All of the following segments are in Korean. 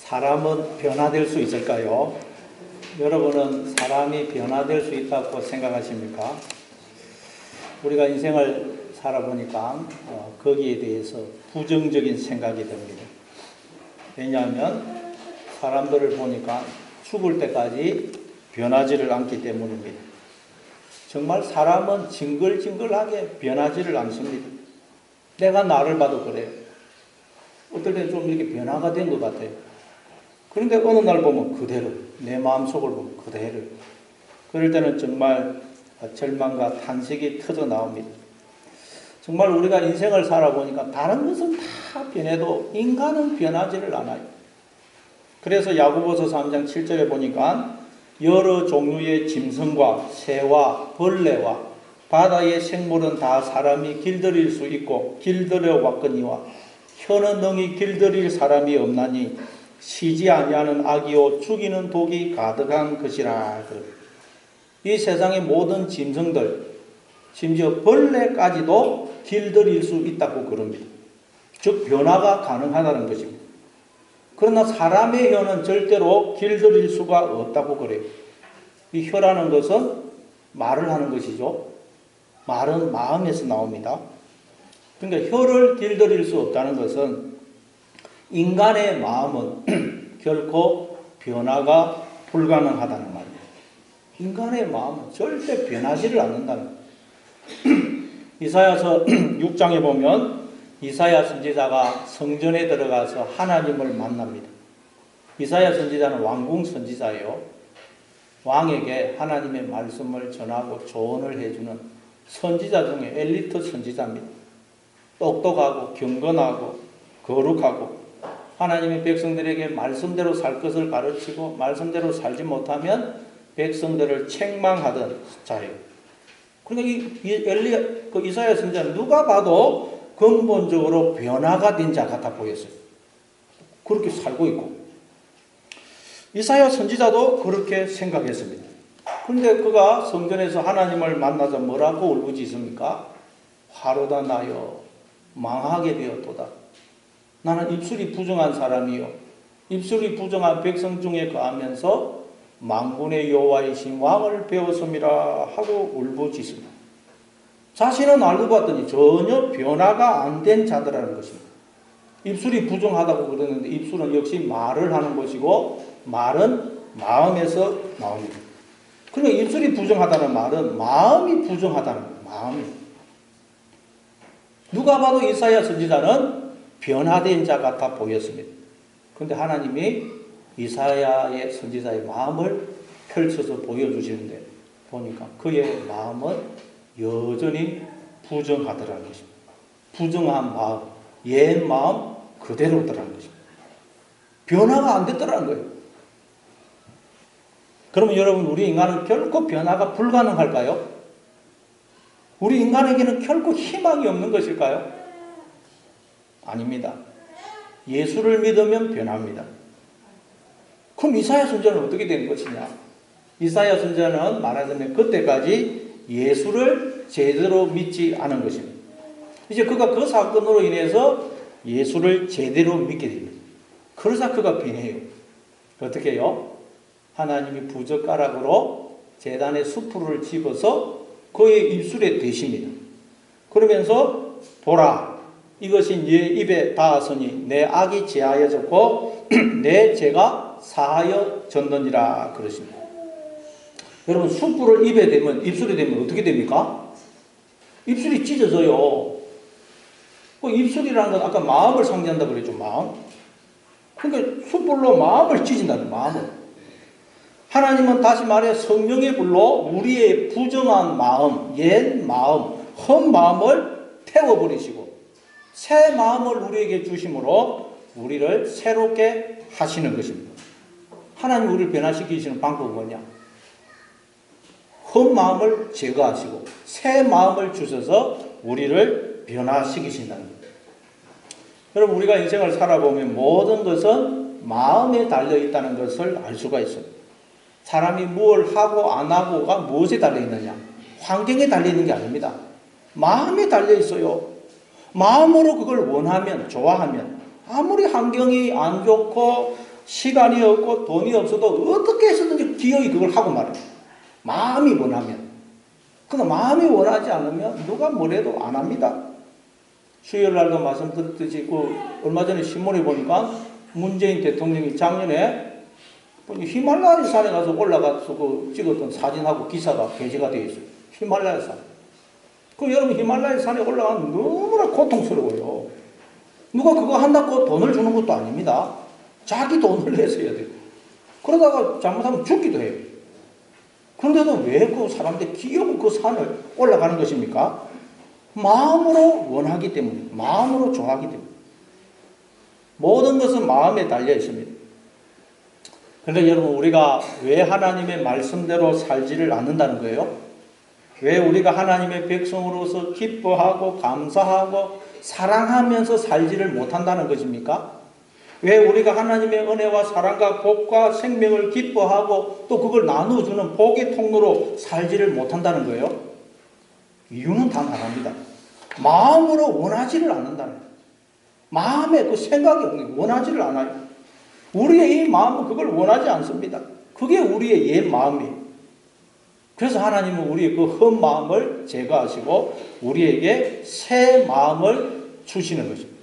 사람은 변화될 수 있을까요? 여러분은 사람이 변화될 수 있다고 생각하십니까? 우리가 인생을 살아보니까 거기에 대해서 부정적인 생각이 듭니다. 왜냐하면 사람들을 보니까 죽을 때까지 변하지를 않기 때문입니다. 정말 사람은 징글징글하게 변하지를 않습니다. 내가 나를 봐도 그래요. 어떨 때는 좀 이렇게 변화가 된 것 같아요. 그런데 어느 날 보면 그대로, 내 마음속을 보면 그대로. 그럴 때는 정말 절망과 탄식이 터져 나옵니다. 정말 우리가 인생을 살아보니까 다른 것은 다 변해도 인간은 변하지를 않아요. 그래서 야고보서 3장 7절에 보니까 여러 종류의 짐승과 새와 벌레와 바다의 생물은 다 사람이 길들일 수 있고 길들여 왔거니와 혀는 능히 길들일 사람이 없나니 쉬지 아니하는 악이요 죽이는 독이 가득한 것이라. 이 세상의 모든 짐승들, 심지어 벌레까지도 길들일 수 있다고 그럽니다. 즉 변화가 가능하다는 것입니다. 그러나 사람의 혀는 절대로 길들일 수가 없다고 그래요. 이 혀라는 것은 말을 하는 것이죠. 말은 마음에서 나옵니다. 그러니까 혀를 길들일 수 없다는 것은 인간의 마음은 결코 변화가 불가능하다는 말입니다. 인간의 마음은 절대 변하지를 않는다는 이사야서 6장에 보면 이사야 선지자가 성전에 들어가서 하나님을 만납니다. 이사야 선지자는 왕궁 선지자예요. 왕에게 하나님의 말씀을 전하고 조언을 해주는 선지자 중에 엘리트 선지자입니다. 똑똑하고 경건하고 거룩하고 하나님의 백성들에게 말씀대로 살 것을 가르치고 말씀대로 살지 못하면 백성들을 책망하던 자예요. 그러니까 이사야 선지자는 누가 봐도 근본적으로 변화가 된 자 같아 보였어요. 그렇게 살고 있고 이사야 선지자도 그렇게 생각했습니다. 그런데 그가 성전에서 하나님을 만나서 뭐라고 울부짖습니까? 화로다 나여 망하게 되었도다. 나는 입술이 부정한 사람이요 입술이 부정한 백성 중에 거하면서 만군의 여호와이신 왕을 배웠음이라 하고 울부짖습니다. 자신은 알고 봤더니 전혀 변화가 안 된 자들이라는 것입니다. 입술이 부정하다고 그러는데 입술은 역시 말을 하는 것이고 말은 마음에서 나옵니다. 그러니까 입술이 부정하다는 말은 마음이 부정하다는 거예요. 마음이. 누가 봐도 이사야 선지자는 변화된 자 같아 보였습니다. 그런데 하나님이 이사야의 선지자의 마음을 펼쳐서 보여주시는데 보니까 그의 마음은 여전히 부정하더라는 것입니다. 부정한 마음, 옛 마음 그대로더라는 것입니다. 변화가 안 됐더라는 거예요. 그러면 여러분 우리 인간은 결코 변화가 불가능할까요? 우리 인간에게는 결코 희망이 없는 것일까요? 아닙니다. 예수를 믿으면 변합니다. 그럼 이사야 선지자는 어떻게 된 것이냐? 이사야 선지자는 말하자면 그때까지 예수를 제대로 믿지 않은 것입니다. 이제 그가 그 사건으로 인해서 예수를 제대로 믿게 됩니다. 그러자 그가 변해요. 어떻게 해요? 하나님이 부젓가락으로 제단에 수풀을 집어서 그의 입술에 대십니다. 그러면서 보라 이것이 네 입에 닿았으니 내 악이 제하여졌고 내 죄가 사하여졌느니라 그러십니다. 여러분 숯불을 입에 대면 입술에 대면 어떻게 됩니까? 입술이 찢어져요. 그 입술이라는 건 아까 마음을 상징한다고 그랬죠. 마음. 그러니까 숯불로 마음을 찢은다는 마음을. 하나님은 다시 말해 성령의 불로 우리의 부정한 마음, 옛 마음, 헛 마음을 태워버리시고 새 마음을 우리에게 주심으로 우리를 새롭게 하시는 것입니다. 하나님 우리를 변화시키시는 방법은 뭐냐? 헛 마음을 제거하시고 새 마음을 주셔서 우리를 변화시키신다는 거예요. 여러분 우리가 인생을 살아보면 모든 것은 마음에 달려있다는 것을 알 수가 있어요. 사람이 무엇을 하고 안 하고가 무엇에 달려있느냐? 환경에 달려있는 게 아닙니다. 마음에 달려있어요. 마음으로 그걸 원하면 좋아하면 아무리 환경이 안 좋고 시간이 없고 돈이 없어도 어떻게 해서든지 기어이 그걸 하고 말해요. 마음이 원하면. 그러나 마음이 원하지 않으면 누가 뭐래도 안 합니다. 수요일 날도 말씀드렸듯이 얼마 전에 신문에 보니까 문재인 대통령이 작년에 히말라야 산에 가서 올라가서 찍었던 사진하고 기사가 게재가 되어 있어요. 히말라야 산. 여러분 히말라야 산에 올라가면 너무나 고통스러워요. 누가 그거 한다고 돈을 주는 것도 아닙니다. 자기 돈을 내서 해야 돼요. 그러다가 잘못하면 죽기도 해요. 그런데도 왜 그 사람들이 기어고 그 산을 올라가는 것입니까? 마음으로 원하기 때문에, 마음으로 좋아하기 때문에. 모든 것은 마음에 달려 있습니다. 그런데 여러분, 우리가 왜 하나님의 말씀대로 살지를 않는다는 거예요? 왜 우리가 하나님의 백성으로서 기뻐하고 감사하고 사랑하면서 살지를 못한다는 것입니까? 왜 우리가 하나님의 은혜와 사랑과 복과 생명을 기뻐하고 또 그걸 나누어주는 복의 통로로 살지를 못한다는 거예요? 이유는 단 하나입니다. 마음으로 원하지를 않는다는 거예요. 마음에 그 생각이 없는 거예요. 원하지를 않아요. 우리의 이 마음은 그걸 원하지 않습니다. 그게 우리의 옛 마음이에요. 그래서 하나님은 우리의 그 헛 마음을 제거하시고 우리에게 새 마음을 주시는 것입니다.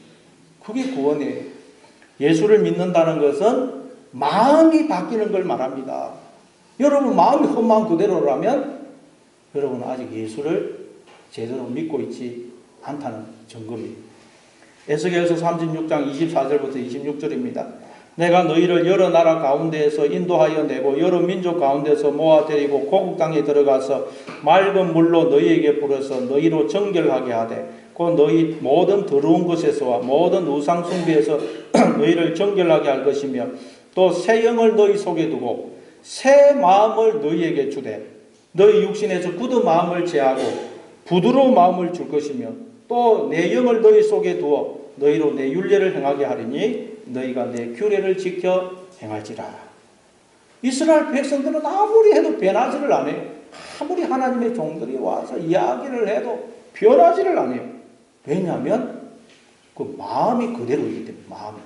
그게 구원이에요. 예수를 믿는다는 것은 마음이 바뀌는 걸 말합니다. 여러분 마음이 헛마음 그대로라면 여러분은 아직 예수를 제대로 믿고 있지 않다는 증거입니다. 에스겔서 36장 24절부터 26절입니다. 내가 너희를 여러 나라 가운데에서 인도하여 내고 여러 민족 가운데서 모아 데리고 고국 땅에 들어가서 맑은 물로 너희에게 불어서 너희로 정결하게 하되 곧 너희 모든 더러운 것에서와 모든 우상 숭배에서 너희를 정결하게 할 것이며 또 새 영을 너희 속에 두고 새 마음을 너희에게 주되 너희 육신에서 굳은 마음을 제하고 부드러운 마음을 줄 것이며 또 내 영을 너희 속에 두어 너희로 내 율례를 행하게 하리니 너희가 내 규례를 지켜 행할지라. 이스라엘 백성들은 아무리 해도 변하지를 않아요. 아무리 하나님의 종들이 와서 이야기를 해도 변하지를 않아요. 왜냐하면 그 마음이 그대로이기 때문에 마음이.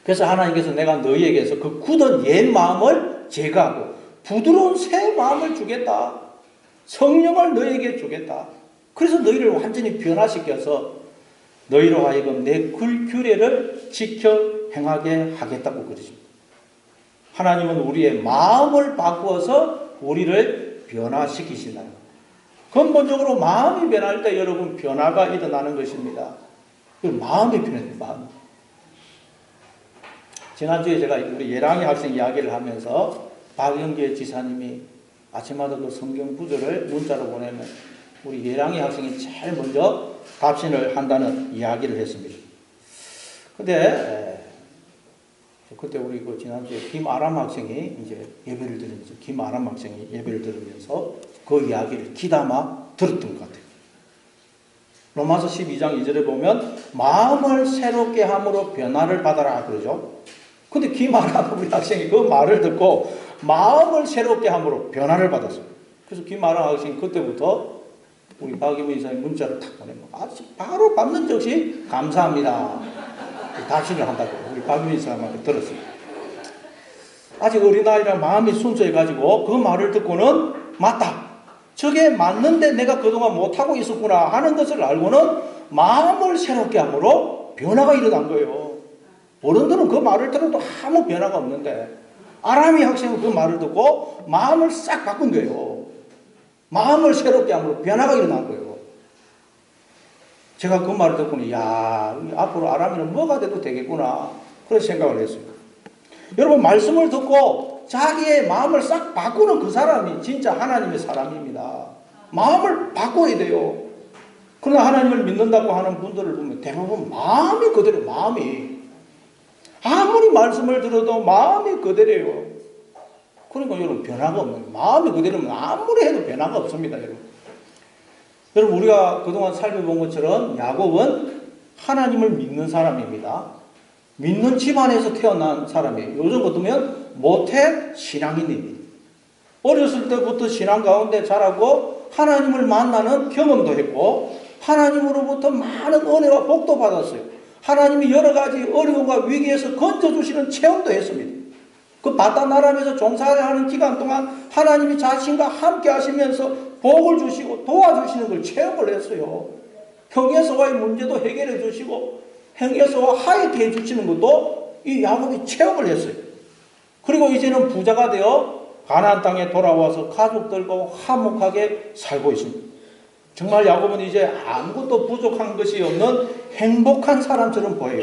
그래서 하나님께서 내가 너희에게서 그 굳은 옛 마음을 제거하고 부드러운 새 마음을 주겠다. 성령을 너희에게 주겠다. 그래서 너희를 완전히 변화시켜서 너희로 하여금 내 규례를 지켜 행하게 하겠다고 그러십니다. 하나님은 우리의 마음을 바꾸어서 우리를 변화시키신다. 근본적으로 마음이 변할 때 여러분 변화가 일어나는 것입니다. 마음이 변해요. 마음. 지난주에 제가 우리 예랑이 학생 이야기를 하면서 박영계 지사님이 아침마다 그 성경 구절을 문자로 보내면 우리 예랑이 학생이 제일 먼저 답신을 한다는 이야기를 했습니다. 근데 그때 우리 그 지난주에 김아람 학생이 이제 예배를 들으면서 김아람 학생이 예배를 들으면서 그 이야기를 귀담아 들었던 것 같아요. 로마서 12장 2절에 보면 마음을 새롭게 함으로 변화를 받아라 그러죠. 근데 김아람 우리 학생이 그 말을 듣고 마음을 새롭게 함으로 변화를 받았어요. 그래서 김아람 학생이 그때부터 우리 박이문 이사님 문자를 탁 보내면 아주 바로 받는 즉시 감사합니다. 답신을 한다고 우리 박이문 이사님한테 들었어요. 아직 어린아이라 마음이 순수해가지고 그 말을 듣고는 맞다. 저게 맞는데 내가 그동안 못하고 있었구나 하는 것을 알고는 마음을 새롭게 함으로 변화가 일어난 거예요. 어른들은 그 말을 들어도 아무 변화가 없는데 아람이 학생은 그 말을 듣고 마음을 싹 바꾼 거예요. 마음을 새롭게 함으로 변화가 일어난 거예요. 제가 그 말을 듣고는 야 앞으로 아람이는 뭐가 돼도 되겠구나 그런 생각을 했어요. 여러분 말씀을 듣고 자기의 마음을 싹 바꾸는 그 사람이 진짜 하나님의 사람입니다. 마음을 바꿔야 돼요. 그러나 하나님을 믿는다고 하는 분들을 보면 대부분 마음이 그대로 마음이 아무리 말씀을 들어도 마음이 그대로예요. 그러니까 여러분 변화가 없는 거예요. 마음이 그대로면 아무리 해도 변화가 없습니다. 여러분 우리가 그동안 살펴본 것처럼 야곱은 하나님을 믿는 사람입니다. 믿는 집안에서 태어난 사람이에요. 요즘 같으면 모태 신앙인입니다. 어렸을 때부터 신앙 가운데 자라고 하나님을 만나는 경험도 했고 하나님으로부터 많은 은혜와 복도 받았어요. 하나님이 여러 가지 어려움과 위기에서 건져주시는 체험도 했습니다. 그 바다 나라에서 종사하는 기간 동안 하나님이 자신과 함께 하시면서 복을 주시고 도와주시는 걸 체험을 했어요. 형에서와의 문제도 해결해 주시고 형에서와 화해케 해주시는 것도 이 야곱이 체험을 했어요. 그리고 이제는 부자가 되어 가나안 땅에 돌아와서 가족들과 화목하게 살고 있습니다. 정말 야곱은 이제 아무것도 부족한 것이 없는 행복한 사람처럼 보여요.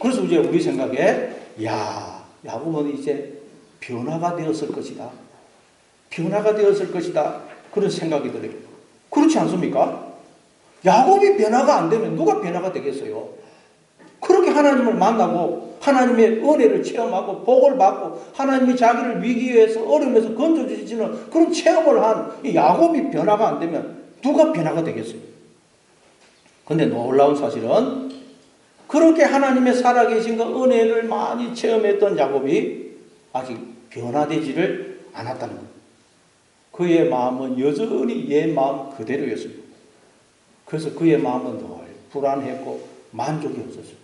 그래서 이제 우리 생각에 야곱은 이제 변화가 되었을 것이다. 변화가 되었을 것이다. 그런 생각이 들어요. 그렇지 않습니까? 야곱이 변화가 안 되면 누가 변화가 되겠어요? 그렇게 하나님을 만나고 하나님의 은혜를 체험하고 복을 받고 하나님이 자기를 위기에서 어려움에서 건져주시는 그런 체험을 한 이 야곱이 변화가 안 되면 누가 변화가 되겠어요? 근데 놀라운 사실은 그렇게 하나님의 살아계신 그 은혜를 많이 체험했던 야곱이 아직 변화되지를 않았다는 거예요. 그의 마음은 여전히 옛 마음 그대로였습니다. 그래서 그의 마음은 늘 불안했고 만족이 없었어요.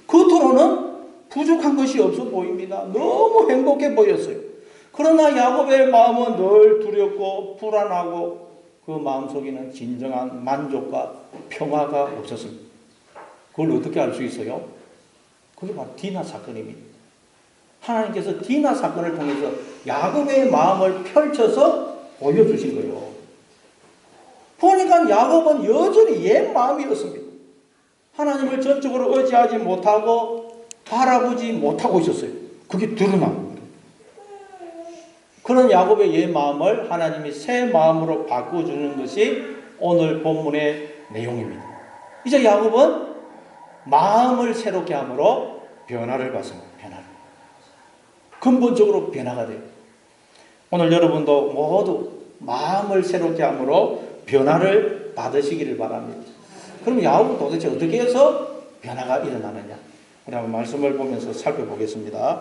겉으로는 부족한 것이 없어 보입니다. 너무 행복해 보였어요. 그러나 야곱의 마음은 늘 두렵고 불안하고 그 마음속에는 진정한 만족과 평화가 없었습니다. 그걸 어떻게 알 수 있어요? 그게 바로 디나 사건입니다. 하나님께서 디나 사건을 통해서 야곱의 마음을 펼쳐서 보여주신 거예요. 보니까 야곱은 여전히 옛 마음이었습니다. 하나님을 전적으로 의지하지 못하고 바라보지 못하고 있었어요. 그게 드러납니다. 그런 야곱의 옛 마음을 하나님이 새 마음으로 바꿔주는 것이 오늘 본문의 내용입니다. 이제 야곱은 마음을 새롭게 함으로 변화를 받습니다. 변화를. 근본적으로 변화가 돼요. 오늘 여러분도 모두 마음을 새롭게 함으로 변화를 받으시기를 바랍니다. 그럼 야곱은 도대체 어떻게 해서 변화가 일어나느냐? 우리 한번 말씀을 보면서 살펴보겠습니다.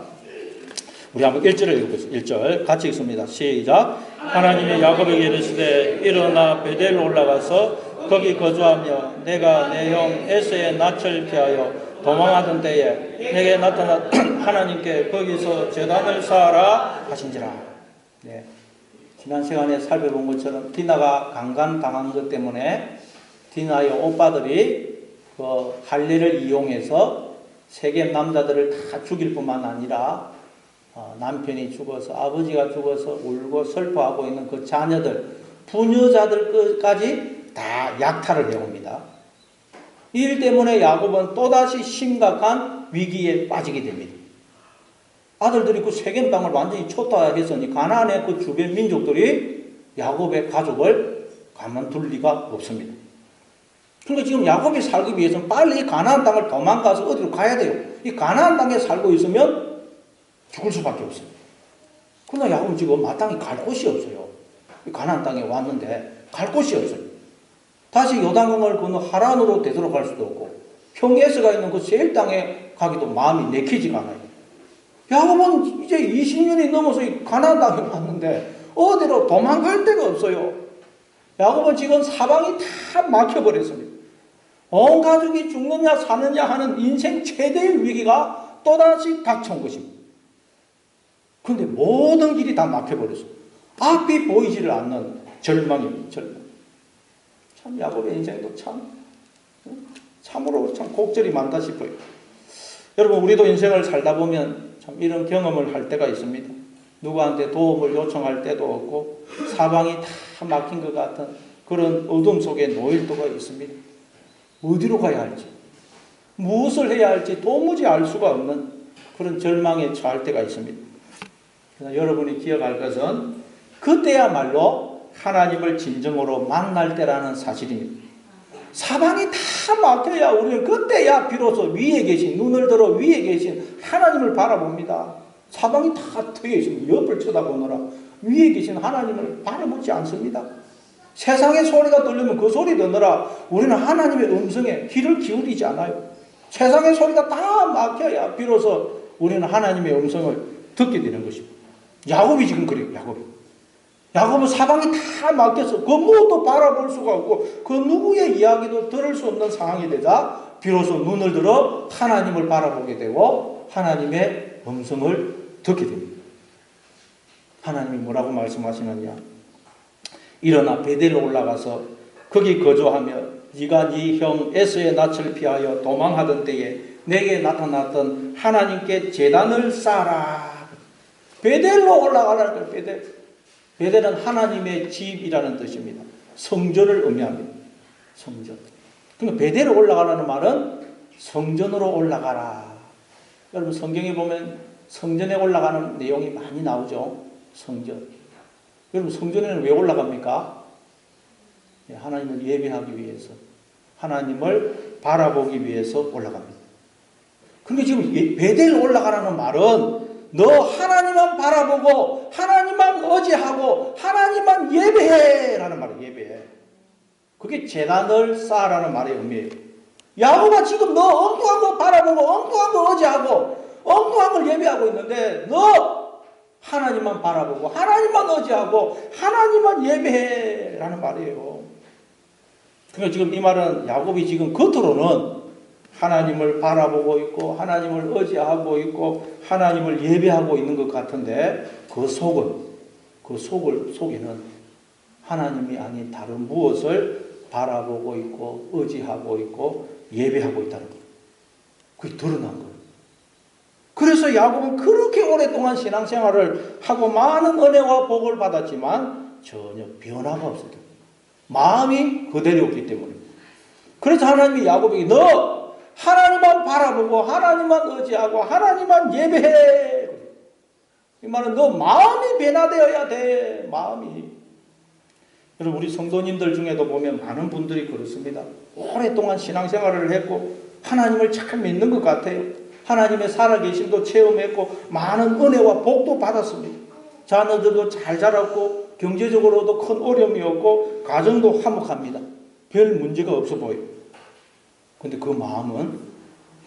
우리 한번 1절을 읽어보겠습니다. 1절 같이 읽습니다. 시작. 하나님이 야곱에게 이르시되 일어나 베델로 올라가서 거기 거주하며 내가 내 형 에서의 낯을 피하여 도망하던 때에 내게 나타나 하나님께 거기서 제단을 쌓아라 하신지라. 네. 지난 시간에 살펴본 것처럼 디나가 강간당한 것 때문에 디나의 오빠들이 그 할례를 이용해서 세겜 남자들을 다 죽일 뿐만 아니라 남편이 죽어서 아버지가 죽어서 울고 슬퍼하고 있는 그 자녀들, 부녀자들까지 다 약탈을 해옵니다. 이 일 때문에 야곱은 또다시 심각한 위기에 빠지게 됩니다. 아들들이 그 세겜 땅을 완전히 초토화했으니 가나안의 그 주변 민족들이 야곱의 가족을 가만둘 리가 없습니다. 그러니까 지금 야곱이 살기 위해서는 빨리 가나안 땅을 도망가서 어디로 가야 돼요. 이 가나안 땅에 살고 있으면 죽을 수밖에 없어요. 그러나 야곱은 지금 마땅히 갈 곳이 없어요. 가나안 땅에 왔는데 갈 곳이 없어요. 다시 요단강을 건너 하란으로 되돌아갈 수도 없고 형에서가 있는 그 세일 땅에 가기도 마음이 내키지가 않아요. 야곱은 이제 20년이 넘어서 가나안 땅에 왔는데 어디로 도망갈 데가 없어요. 야곱은 지금 사방이 다 막혀버렸습니다. 온 가족이 죽느냐 사느냐 하는 인생 최대의 위기가 또다시 닥쳐온 것입니다. 그런데 모든 길이 다 막혀버렸어요. 앞이 보이지를 않는 절망입니다. 절망. 참 야곱의 인생도 참으로 참 곡절이 많다 싶어요. 여러분 우리도 인생을 살다 보면 참 이런 경험을 할 때가 있습니다. 누구한테 도움을 요청할 때도 없고 사방이 다 막힌 것 같은 그런 어둠 속에 놓일 때가 있습니다. 어디로 가야 할지 무엇을 해야 할지 도무지 알 수가 없는 그런 절망에 처할 때가 있습니다. 그래서 여러분이 기억할 것은 그때야말로 하나님을 진정으로 만날 때라는 사실입니다. 사방이 다 막혀야 우리는 그때야 비로소 위에 계신 눈을 들어 위에 계신 하나님을 바라봅니다. 사방이 다 트여 있습니다. 옆을 쳐다보느라 위에 계신 하나님을 바라보지 않습니다. 세상의 소리가 들리면 그 소리 듣느라 우리는 하나님의 음성에 귀를 기울이지 않아요. 세상의 소리가 다 막혀야 비로소 우리는 하나님의 음성을 듣게 되는 것입니다. 야곱이 지금 그래요. 야곱은 사방이 다 막혀서 그 무엇도 바라볼 수가 없고 그 누구의 이야기도 들을 수 없는 상황이 되자 비로소 눈을 들어 하나님을 바라보게 되고 하나님의 음성을 듣게 됩니다. 하나님이 뭐라고 말씀하시느냐? 일어나 베델로 올라가서 거기 거주하며 네가 네 형 에서의 낯을 피하여 도망하던 때에 내게 나타났던 하나님께 제단을 쌓아라. 베델로 올라가라는 거예요. 베델. 베델은 하나님의 집이라는 뜻입니다. 성전을 의미합니다. 성전. 그러니까 베델로 올라가라는 말은 성전으로 올라가라. 여러분 성경에 보면 성전에 올라가는 내용이 많이 나오죠. 성전. 여러분 성전에는 왜 올라갑니까? 하나님을 예배하기 위해서, 하나님을 바라보기 위해서 올라갑니다. 그런데 지금 베델 올라가라는 말은 너 하나님만 바라보고 하나님만 의지하고 하나님만 예배해 라는 말이에요. 예배해. 그게 제단을 쌓아라는 말의 의미예요. 야곱아 지금 너 엉뚱한 거 바라보고 엉뚱한 거 의지하고 엉뚱한 걸 예배하고 있는데 너 하나님만 바라보고 하나님만 의지하고 하나님만 예배해 라는 말이에요. 그러니까 지금 이 말은 야곱이 지금 겉으로는 하나님을 바라보고 있고 하나님을 의지하고 있고 하나님을 예배하고 있는 것 같은데 그 속에는 하나님이 아닌 다른 무엇을 바라보고 있고 의지하고 있고 예배하고 있다는 거예요. 그게 드러난 거예요. 그래서 야곱은 그렇게 오랫동안 신앙생활을 하고 많은 은혜와 복을 받았지만 전혀 변화가 없었다. 마음이 그대로였기 때문에. 그래서 하나님이 야곱에게 너 하나님만 바라보고 하나님만 의지하고 하나님만 예배해. 이 말은 너 마음이 변화되어야 돼. 마음이. 여러분 우리 성도님들 중에도 보면 많은 분들이 그렇습니다. 오랫동안 신앙생활을 했고 하나님을 잘 믿는 것 같아요. 하나님의 살아계심도 체험했고 많은 은혜와 복도 받았습니다. 자녀들도 잘 자랐고 경제적으로도 큰 어려움이 없고 가정도 화목합니다. 별 문제가 없어 보여요. 그런데 그 마음은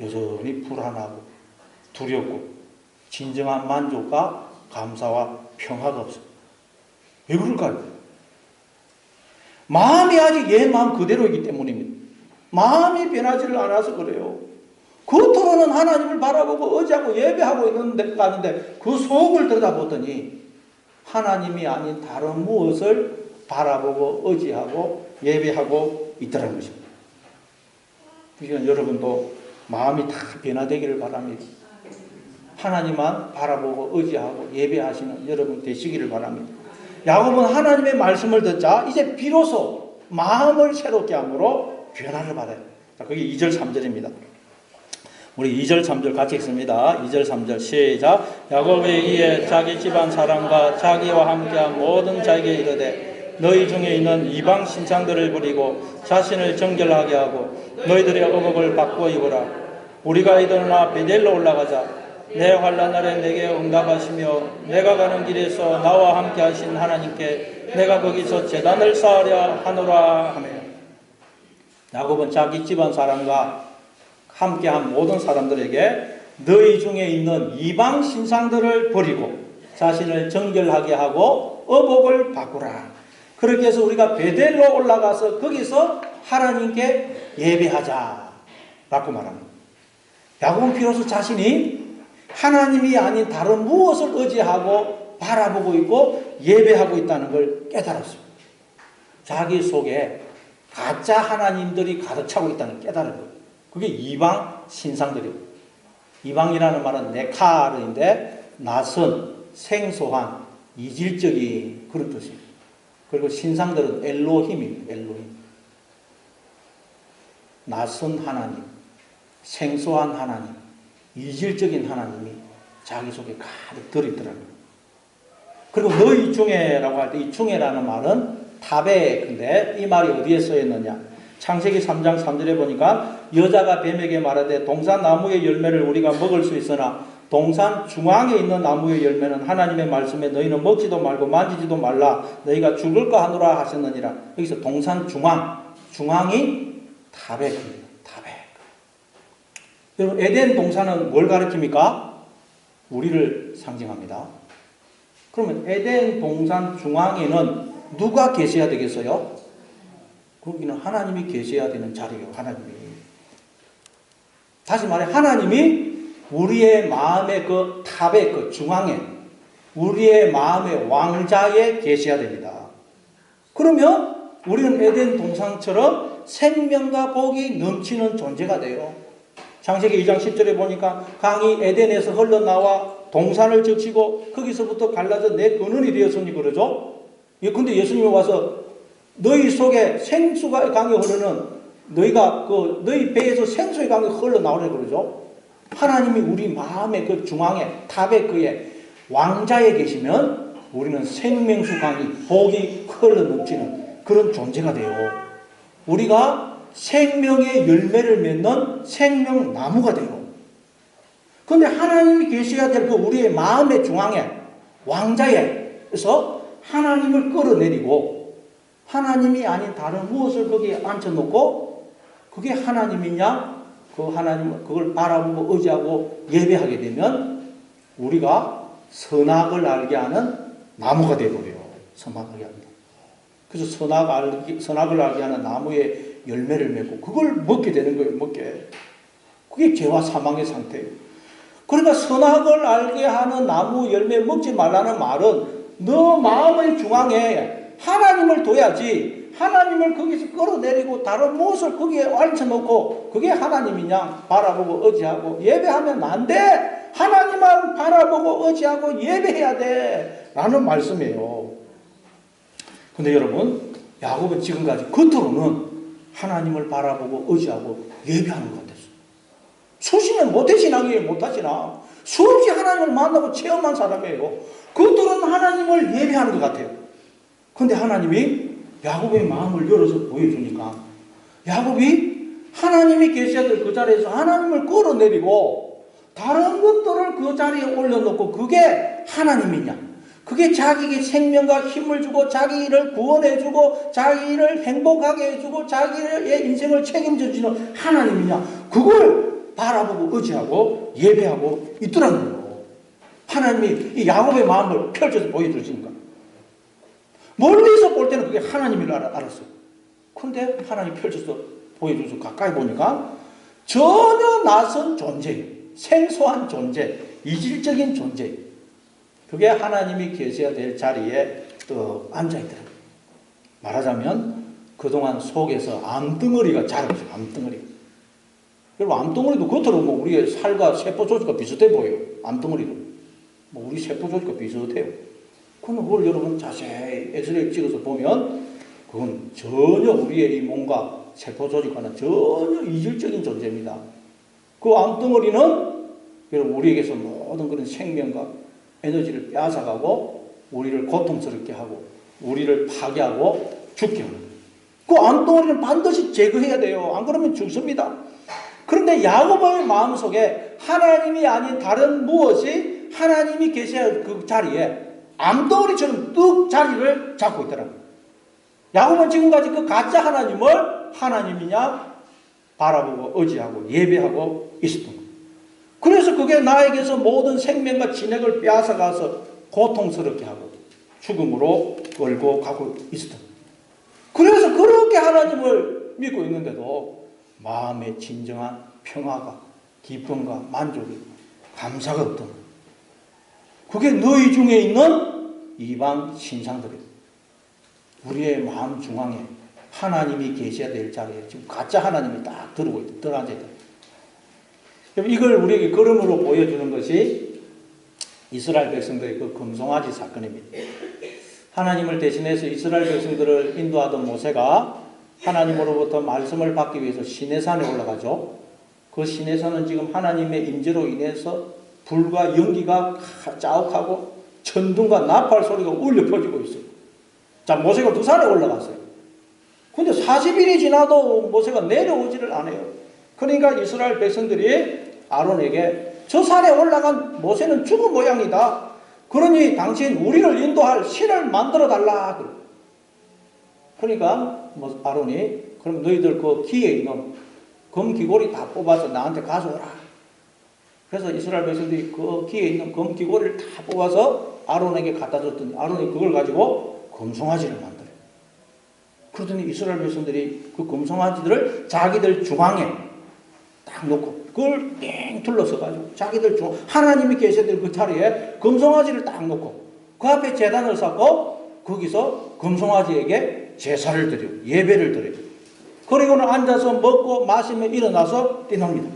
여전히 불안하고 두렵고 진정한 만족과 감사와 평화가 없어요. 왜 그럴까요? 마음이 아직 옛 마음 그대로이기 때문입니다. 마음이 변하지를 않아서 그래요. 겉으로는 하나님을 바라보고 의지하고 예배하고 있는 데가 아닌데 그 속을 들여다보더니 하나님이 아닌 다른 무엇을 바라보고 의지하고 예배하고 있더라는 것입니다. 그러니까 여러분도 마음이 다 변화되기를 바랍니다. 하나님만 바라보고 의지하고 예배하시는 여러분 되시기를 바랍니다. 야곱은 하나님의 말씀을 듣자 이제 비로소 마음을 새롭게 함으로 변화를 받아요. 자, 그게 2절 3절입니다. 우리 2절 3절 같이 읽습니다. 2절 3절 시작. 야곱이 이에 자기 집안 사람과 자기와 함께한 모든 자에게 이르되 너희 중에 있는 이방 신상들을 버리고 자신을 정결하게 하고 너희들의 어복을 바꾸어 입으라. 우리가 일어나 베델로 올라가자. 내 환난 날에 내게 응답하시며 내가 가는 길에서 나와 함께 하신 하나님께 내가 거기서 제단을 쌓으려 하노라 하며. 야곱은 자기 집안 사람과 함께한 모든 사람들에게 너희 중에 있는 이방 신상들을 버리고 자신을 정결하게 하고 어복을 바꾸라. 그렇게 해서 우리가 베델로 올라가서 거기서 하나님께 예배하자 라고 말합니다. 야곱은 비로소 자신이 하나님이 아닌 다른 무엇을 의지하고 바라보고 있고 예배하고 있다는 걸 깨달았습니다. 자기 속에 가짜 하나님들이 가득 차고 있다는 깨달은 거예요. 그게 이방 신상들이에요. 이방이라는 말은 네카르인데 낯선, 생소한, 이질적인 그런 뜻입니다. 그리고 신상들은 엘로힘입니다. 엘로힘. 낯선 하나님, 생소한 하나님, 이질적인 하나님이 자기 속에 가득 들어있더라고요. 그리고 너희 중에라고 할 때 이 중에라는 말은 타베인데 이 말이 어디에 써있느냐? 창세기 3장 3절에 보니까 여자가 뱀에게 말하되 동산 나무의 열매를 우리가 먹을 수 있으나 동산 중앙에 있는 나무의 열매는 하나님의 말씀에 너희는 먹지도 말고 만지지도 말라 너희가 죽을까 하노라 하셨느니라. 여기서 동산 중앙이 타베입니다. 타베. 여러분 에덴 동산은 뭘 가리킵니까? 우리를 상징합니다. 그러면 에덴 동산 중앙에는 누가 계셔야 되겠어요? 거기는 하나님이 계셔야 되는 자리예요. 하나님이. 다시 말해 하나님이 우리의 마음의 그 탑의 그 중앙에 우리의 마음의 왕자에 계셔야 됩니다. 그러면 우리는 에덴 동산처럼 생명과 복이 넘치는 존재가 돼요. 창세기 2장 10절에 보니까 강이 에덴에서 흘러나와 동산을 적시고 거기서부터 갈라져 내 근원이 되었으니 그러죠. 근데 예수님이 와서 너희 속에 생수가 강이 흐르는 너희가 너희 배에서 생수의 강이 흘러나오래 그러죠. 하나님이 우리 마음의 그 중앙에 탑에 그의 왕자에 계시면 우리는 생명수 강이 복이 흘러넘치는 그런 존재가 돼요. 우리가 생명의 열매를 맺는 생명나무가 돼요. 그런데 하나님이 계셔야 될 그 우리의 마음의 중앙에 왕자에서 하나님을 끌어내리고 하나님이 아닌 다른 무엇을 거기에 앉혀놓고 그게 하나님이냐 그 하나님 그걸 바라보고 의지하고 예배하게 되면 우리가 선악을 알게 하는 나무가 되어버려요. 선악을 알게 합니다. 그래서 선악을 알게 하는 나무의 열매를 맺고 그걸 먹게 되는 거예요. 먹게. 그게 죄와 사망의 상태예요. 그러니까 선악을 알게 하는 나무 열매 먹지 말라는 말은 너 마음의 중앙에 하나님을 둬야지 하나님을 거기서 끌어내리고 다른 무엇을 거기에 앉혀놓고 그게 하나님이냐 바라보고 의지하고 예배하면 안 돼. 하나님만 바라보고 의지하고 예배해야 돼 라는 말씀이에요. 근데 여러분 야곱은 지금까지 겉으로는 하나님을 바라보고 의지하고 예배하는 것 같았어요. 수시는 못해신앙이에요. 못하시나 수없이 하나님을 만나고 체험한 사람이에요. 겉으로는 하나님을 예배하는 것 같아요. 근데 하나님이 야곱의 마음을 열어서 보여주니까 야곱이 하나님이 계셔야 될 그 자리에서 하나님을 끌어내리고 다른 것들을 그 자리에 올려놓고 그게 하나님이냐 그게 자기에게 생명과 힘을 주고 자기를 구원해주고 자기를 행복하게 해주고 자기의 인생을 책임져 주는 하나님이냐 그걸 바라보고 의지하고 예배하고 있더라는 거예요. 하나님이 이 야곱의 마음을 펼쳐서 보여주시니까 멀리서 볼 때는 그게 하나님인 줄 알았어요. 그런데 하나님 펼쳐서 보여줘서 가까이 보니까 전혀 낯선 존재, 생소한 존재, 이질적인 존재. 그게 하나님이 계셔야 될 자리에 또 앉아있더라고요. 말하자면 그동안 속에서 암덩어리가 자라죠. 암덩어리. 여러분 암덩어리도 겉으로 뭐 우리의 살과 세포 조직과 비슷해 보여요. 암덩어리도. 뭐 우리 세포 조직과 비슷해요. 그걸 여러분 자세히 엑스레이 찍어서 보면 그건 전혀 우리의 이 몸과 세포 조직과는 전혀 이질적인 존재입니다. 그 암덩어리는 여러분 우리에게서 모든 그런 생명과 에너지를 빼앗아가고 우리를 고통스럽게 하고 우리를 파괴하고 죽게 하는 거예요. 그 암덩어리는 반드시 제거해야 돼요. 안 그러면 죽습니다. 그런데 야곱의 마음속에 하나님이 아닌 다른 무엇이 하나님이 계셔야 할 그 자리에 암덩어리처럼 뚝 자리를 잡고 있더라고요. 야곱은 지금까지 그 가짜 하나님을 하나님이냐 바라보고 의지하고 예배하고 있었던 거예요. 그래서 그게 나에게서 모든 생명과 진액을 빼앗아가서 고통스럽게 하고 죽음으로 끌고 가고 있었던 거예요. 그래서 그렇게 하나님을 믿고 있는데도 마음에 진정한 평화가 기쁨과 만족이 감사가 없던 거예요. 그게 너희 중에 있는 이방 신상들이에요. 우리의 마음 중앙에 하나님이 계셔야 될 자리에 지금 가짜 하나님이 딱 들어앉아 있다. 이걸 우리에게 걸음으로 보여주는 것이 이스라엘 백성들의 그 금송아지 사건입니다. 하나님을 대신해서 이스라엘 백성들을 인도하던 모세가 하나님으로부터 말씀을 받기 위해서 시내산에 올라가죠. 그 시내산은 지금 하나님의 임재로 인해서 불과 연기가 자욱하고 천둥과 나팔 소리가 울려 퍼지고 있어요. 자, 모세가 그 산에 올라갔어요. 근데 40일이 지나도 모세가 내려오지를 않아요. 그러니까 이스라엘 백성들이 아론에게 저 산에 올라간 모세는 죽은 모양이다. 그러니 당신 우리를 인도할 신을 만들어 달라. 그러니까 아론이 그럼 너희들 그 기에 있는 금귀고리 다 뽑아서 나한테 가져오라. 그래서 이스라엘 백성들이 그 기에 있는 금귀고리를 다 뽑아서 아론에게 갖다 줬더니 아론이 그걸 가지고 금송아지를 만들어요. 그러더니 이스라엘 백성들이 그 금송아지들을 자기들 중앙에 딱 딱 놓고 그걸 땡 둘러서가지고 자기들 중 하나님이 계셔야 될 그 자리에 금송아지를 딱 놓고 그 앞에 제단을 쌓고 거기서 금송아지에게 제사를 드려요. 예배를 드려요. 그리고는 앉아서 먹고 마시며 일어나서 떠납니다.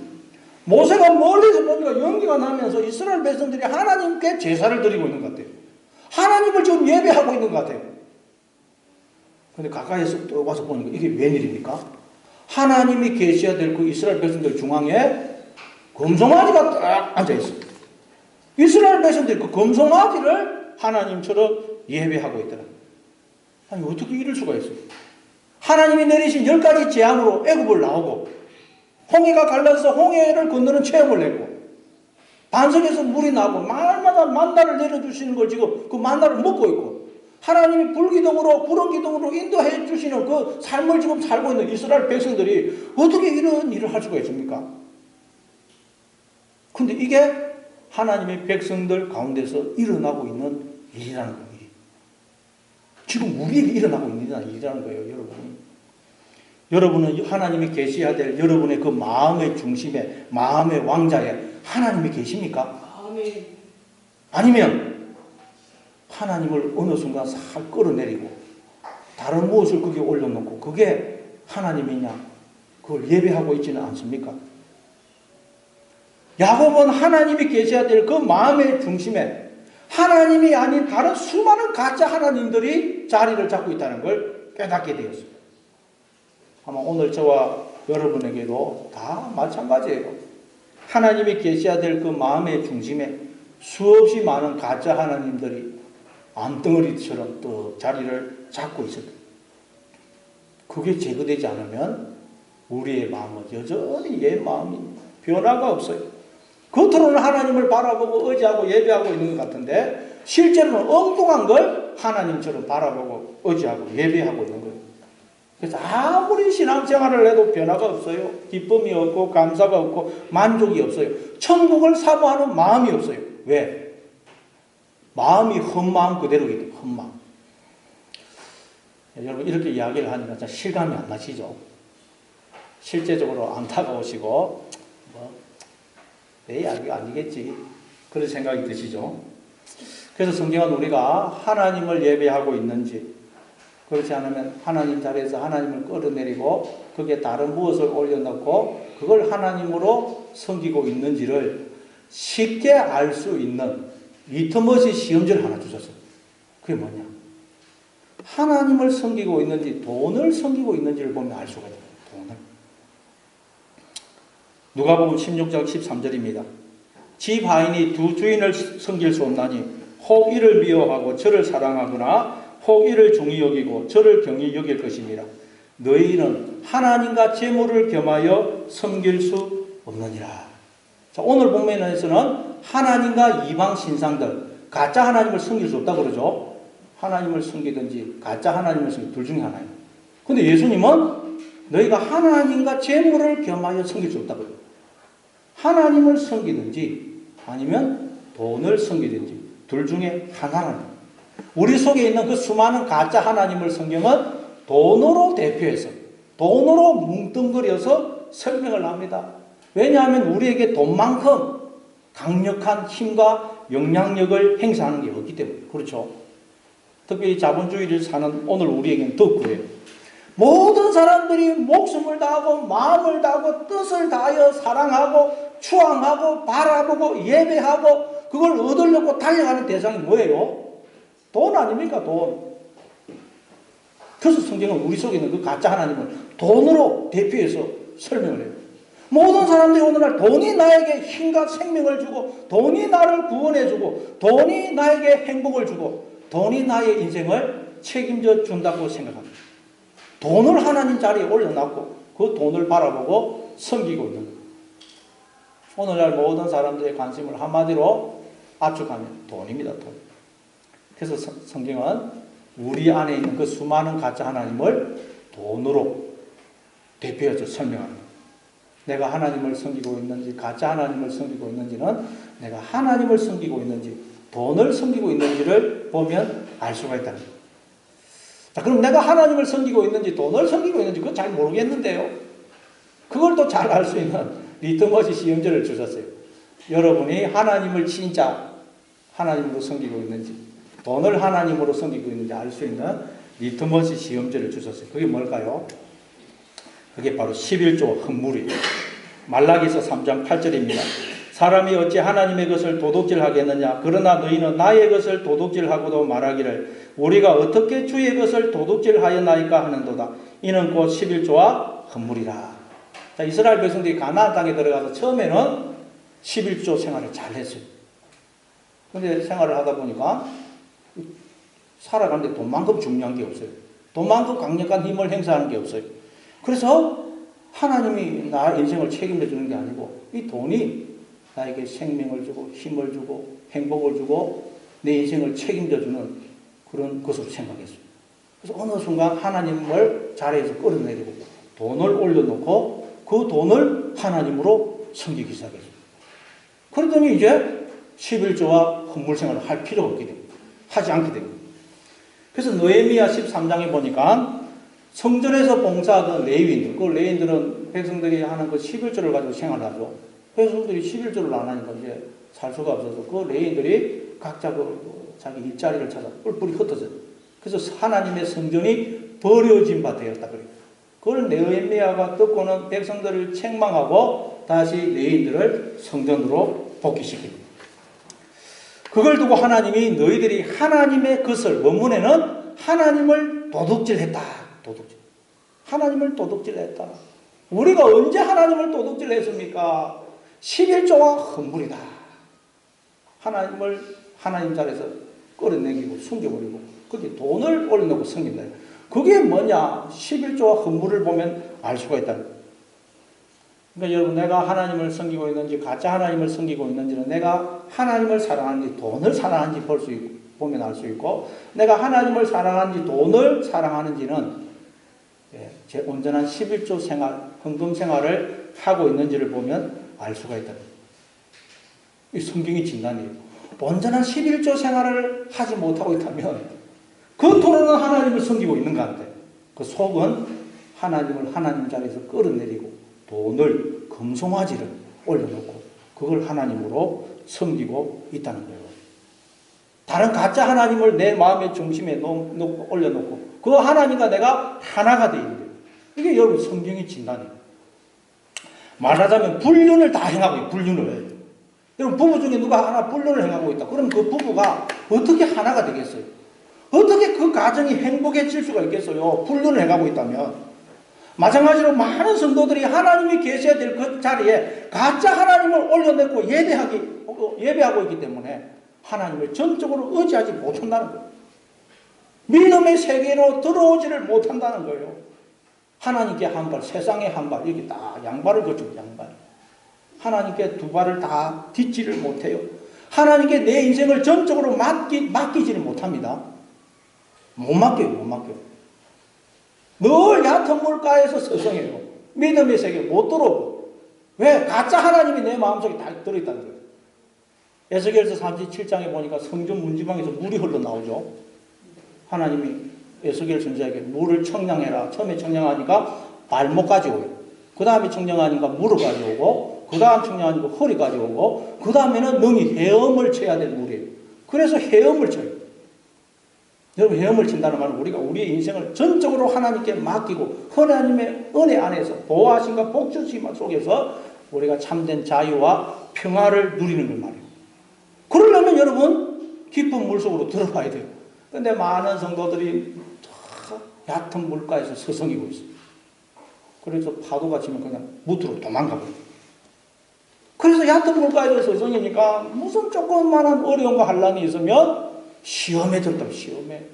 모세가 멀리서 보니까 연기가 나면서 이스라엘 백성들이 하나님께 제사를 드리고 있는 것 같아요. 하나님을 지금 예배하고 있는 것 같아요. 근데 가까이서 또 와서 보니까 이게 웬일입니까? 하나님이 계셔야 될 그 이스라엘 백성들 중앙에 금송아지가 딱 앉아있어요. 이스라엘 백성들이 그 금송아지를 하나님처럼 예배하고 있더라. 아니 어떻게 이럴 수가 있어요? 하나님이 내리신 10가지 재앙으로 애굽을 나오고 홍해가 갈라서 홍해를 건너는 체험을 했고 반석에서 물이 나고 날마다 만나를 내려주시는 걸 지금 그 만나를 먹고 있고 하나님이 불기둥으로 구름기둥으로 인도해 주시는 그 삶을 지금 살고 있는 이스라엘 백성들이 어떻게 이런 일을 할 수가 있습니까? 근데 이게 하나님의 백성들 가운데서 일어나고 있는 일이라는 거예요. 지금 우리에게 일어나고 있는 일이라는 거예요, 여러분. 여러분은 하나님이 계셔야 될 여러분의 그 마음의 중심에, 마음의 왕자에 하나님이 계십니까? 아멘. 아니면 하나님을 어느 순간 살 끌어내리고 다른 무엇을 거기에 올려놓고 그게 하나님이냐? 그걸 예배하고 있지는 않습니까? 야곱은 하나님이 계셔야 될 그 마음의 중심에 하나님이 아닌 다른 수많은 가짜 하나님들이 자리를 잡고 있다는 걸 깨닫게 되었습니다. 아마 오늘 저와 여러분에게도 다 마찬가지예요. 하나님이 계셔야 될 그 마음의 중심에 수없이 많은 가짜 하나님들이 암덩어리처럼 또 자리를 잡고 있습니다. 그게 제거되지 않으면 우리의 마음은 여전히 옛 마음입니다. 변화가 없어요. 겉으로는 하나님을 바라보고 의지하고 예배하고 있는 것 같은데 실제로는 엉뚱한 걸 하나님처럼 바라보고 의지하고 예배하고 있는 거예요. 그래서 아무리 신앙생활을 해도 변화가 없어요. 기쁨이 없고 감사가 없고 만족이 없어요. 천국을 사모하는 마음이 없어요. 왜? 마음이 헛마음 그대로이기 때문에 헛마음. 여러분 이렇게 이야기를 하니까 참 실감이 안 나시죠? 실제적으로 안타까우시고 내 이야기가 아니겠지 그런 생각이 드시죠? 그래서 성경은 우리가 하나님을 예배하고 있는지 그렇지 않으면 하나님 자리에서 하나님을 끌어내리고 거기에 다른 무엇을 올려놓고 그걸 하나님으로 섬기고 있는지를 쉽게 알 수 있는 리트머스 시험지를 하나 주셨어요. 그게 뭐냐? 하나님을 섬기고 있는지 돈을 섬기고 있는지를 보면 알 수가 있어요. 돈을. 누가복음 16장 13절입니다. 집 하인이 두 주인을 섬길 수 없나니 혹 이를 미워하고 저를 사랑하거나 혹 이를 중히 여기고 저를 경히 여길 것입니다. 너희는 하나님과 재물을 겸하여 섬길 수 없느니라. 자, 오늘 본문에서는 하나님과 이방 신상들, 가짜 하나님을 섬길 수 없다 그러죠. 하나님을 섬기든지 가짜 하나님을 섬기든지 둘 중에 하나예요. 근데 예수님은 너희가 하나님과 재물을 겸하여 섬길 수 없다 그래요. 하나님을 섬기든지 아니면 돈을 섬기든지 둘 중에 하나는 우리 속에 있는 그 수많은 가짜 하나님을 성경은 돈으로 대표해서 돈으로 뭉뚱그려서 설명을 합니다. 왜냐하면 우리에게 돈만큼 강력한 힘과 영향력을 행사하는 게 없기 때문에 그렇죠. 특히 자본주의를 사는 오늘 우리에게는 더 그래요. 모든 사람들이 목숨을 다하고 마음을 다하고 뜻을 다하여 사랑하고 추앙하고 바라보고 예배하고 그걸 얻으려고 달려가는 대상이 뭐예요? 돈 아닙니까? 돈. 그래서 성경은 우리 속에 있는 그 가짜 하나님을 돈으로 대표해서 설명을 해요. 모든 사람들이 오늘날 돈이 나에게 힘과 생명을 주고 돈이 나를 구원해주고 돈이 나에게 행복을 주고 돈이 나의 인생을 책임져 준다고 생각합니다. 돈을 하나님 자리에 올려놨고 그 돈을 바라보고 섬기고 있는 거예요. 오늘날 모든 사람들의 관심을 한마디로 압축하면 돈입니다. 돈. 그래서 성경은 우리 안에 있는 그 수많은 가짜 하나님을 돈으로 대표해서 설명합니다. 내가 하나님을 섬기고 있는지 가짜 하나님을 섬기고 있는지는 내가 하나님을 섬기고 있는지 돈을 섬기고 있는지를 보면 알 수가 있다는 거예요. 자, 그럼 내가 하나님을 섬기고 있는지 돈을 섬기고 있는지 그건 잘 모르겠는데요. 그걸 또 잘 알 수 있는 리트머스 시험지를 주셨어요. 여러분이 하나님을 진짜 하나님으로 섬기고 있는지, 돈을 하나님으로 섬기고 있는지 알 수 있는 리트머스 시험지를 주셨어요. 그게 뭘까요? 그게 바로 11조 헌물이에요. 말라기서 3장 8절입니다. 사람이 어찌 하나님의 것을 도둑질하겠느냐? 그러나 너희는 나의 것을 도둑질하고도 말하기를 우리가 어떻게 주의 것을 도둑질하였나이까 하는도다. 이는 곧 11조와 헌물이라. 자, 이스라엘 백성들이 가나안 땅에 들어가서 처음에는 11조 생활을 잘 했어요. 근데 생활을 하다 보니까 살아가는데 돈만큼 중요한 게 없어요. 돈만큼 강력한 힘을 행사하는 게 없어요. 그래서 하나님이 나 인생을 책임져 주는 게 아니고 이 돈이 나에게 생명을 주고 힘을 주고 행복을 주고 내 인생을 책임져 주는 그런 것으로 생각했어요. 그래서 어느 순간 하나님을 자리에서 끌어내리고 돈을 올려놓고 그 돈을 하나님으로 섬기기 시작했어요. 그러더니 이제 11조와 헌물 생활을 할 필요가 없게 됩니다. 하지 않게 됩니다. 그래서 느헤미야 13장에 보니까 성전에서 봉사하던 레위인들, 그 레위인들은 백성들이 하는 그 11조를 가지고 생활하죠. 백성들이 11조를 안 하니까 이제 살 수가 없어서 그 레위인들이 각자 자기 일자리를 찾아 뿔뿔이 흩어져요. 그래서 하나님의 성전이 버려진 바 되었다 그래요. 그걸 느헤미야가 듣고는 백성들을 책망하고 다시 레위인들을 성전으로 복귀시킵니다. 그걸 두고 하나님이 너희들이 하나님의 것을, 원문에는 하나님을 도둑질했다. 도둑질. 하나님을 도둑질했다. 우리가 언제 하나님을 도둑질했습니까? 11조와 헌물이다. 하나님을 하나님 자리에서 끌어내기고 숨겨버리고 거기에 돈을 올려놓고 섬긴다. 그게 뭐냐? 11조와 헌물을 보면 알 수가 있다. 그러니까 여러분, 내가 하나님을 섬기고 있는지 가짜 하나님을 섬기고 있는지는 내가 하나님을 사랑하는지 돈을 사랑하는지 보면 알 수 있고, 내가 하나님을 사랑하는지 돈을 사랑하는지는 제 온전한 11조 생활, 헌금 생활을 하고 있는지를 보면 알 수가 있다. 이 성경이 진단이에요. 온전한 11조 생활을 하지 못하고 있다면 겉으로는 하나님을 섬기고 있는 것 같아요. 그 속은 하나님을 하나님 자리에서 끌어내리고 돈을, 금송아지를 올려놓고 그걸 하나님으로 섬기고 있다는 거예요. 다른 가짜 하나님을 내 마음의 중심에 올려놓고 그 하나님과 내가 하나가 되어 있는 거예요. 이게 여러분 성경의 진단이에요. 말하자면 불륜을 다 행하고 있어요. 불륜을. 여러분 부부 중에 누가 하나 불륜을 행하고 있다. 그럼 그 부부가 어떻게 하나가 되겠어요? 어떻게 그 가정이 행복해질 수가 있겠어요? 불륜을 행하고 있다면. 마찬가지로 많은 성도들이 하나님이 계셔야 될 그 자리에 가짜 하나님을 올려놓고 예배하고 있기 때문에 하나님을 전적으로 의지하지 못한다는 거예요. 믿음의 세계로 들어오지를 못한다는 거예요. 하나님께 한 발, 세상에 한 발, 이렇게 딱 양발을 거치고 양발. 하나님께 두 발을 다 딛지를 못해요. 하나님께 내 인생을 전적으로 맡기지를 못합니다. 못 맡겨요, 못 맡겨요. 늘 얕은 물가에서 서성해요. 믿음의 세계 못 들어오고. 왜? 가짜 하나님이 내 마음속에 다 들어있다는 거예요. 에스겔서 37장에 보니까 성전 문지방에서 물이 흘러나오죠. 하나님이 에스겔 선지자에게 물을 청량해라. 처음에 청량하니까 발목까지 오요. 그 다음에 청량하니까 무릎까지 오고, 그 다음 청량하니까 허리까지 오고, 그 다음에는 능히 헤엄을 쳐야 될 물이에요. 그래서 헤엄을 쳐요. 여러분, 헤엄을 친다는 말은 우리가 우리의 인생을 전적으로 하나님께 맡기고 하나님의 은혜 안에서 보호하심과 복주심 속에서 우리가 참된 자유와 평화를 누리는 걸 말이에요. 그러려면 여러분 깊은 물속으로 들어가야 돼요. 그런데 많은 성도들이 얕은 물가에서 서성이고 있어요. 그래서 파도가 치면 그냥 무트로 도망가버려요. 그래서 얕은 물가에서 서성이니까 무슨 조그만한 어려움과 환란이 있으면 시험에 들었다고, 시험에.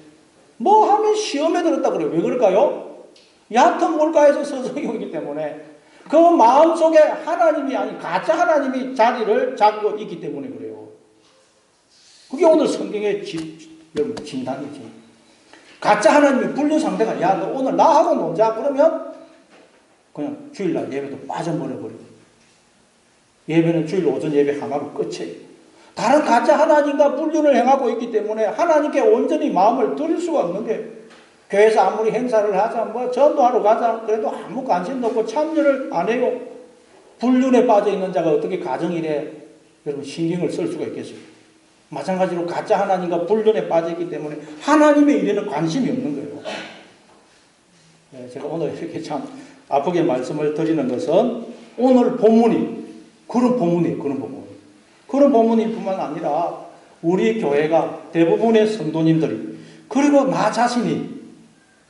뭐 하면 시험에 들었다 그래요. 왜 그럴까요? 얕은 물가에서 서성이고 있기 때문에 그 마음속에 하나님이 아닌 가짜 하나님이 자리를 잡고 있기 때문에 그래요. 그게 오늘 성경의 진단이지. 가짜 하나님이 불륜 상대가 야, 너 오늘 나하고 놀자 그러면 그냥 주일날 예배도 빠져버려버리고 예배는 주일 오전 예배 하나로 끝이에요. 다른 가짜 하나님과 불륜을 행하고 있기 때문에 하나님께 온전히 마음을 드릴 수가 없는데 교회에서 아무리 행사를 하자, 뭐 전도하러 가자 그래도 아무 관심도 없고 참여를 안 해요. 불륜에 빠져 있는 자가 어떻게 가정일에 여러분 신경을 쓸 수가 있겠어요? 마찬가지로 가짜 하나님과 불륜에 빠져 있기 때문에 하나님의 일에는 관심이 없는 거예요. 네, 제가 오늘 이렇게 참 아프게 말씀을 드리는 것은 오늘 본문이 그런 본문이에요. 그런 본문일 뿐만 아니라 우리 교회가 대부분의 성도님들이 그리고 나 자신이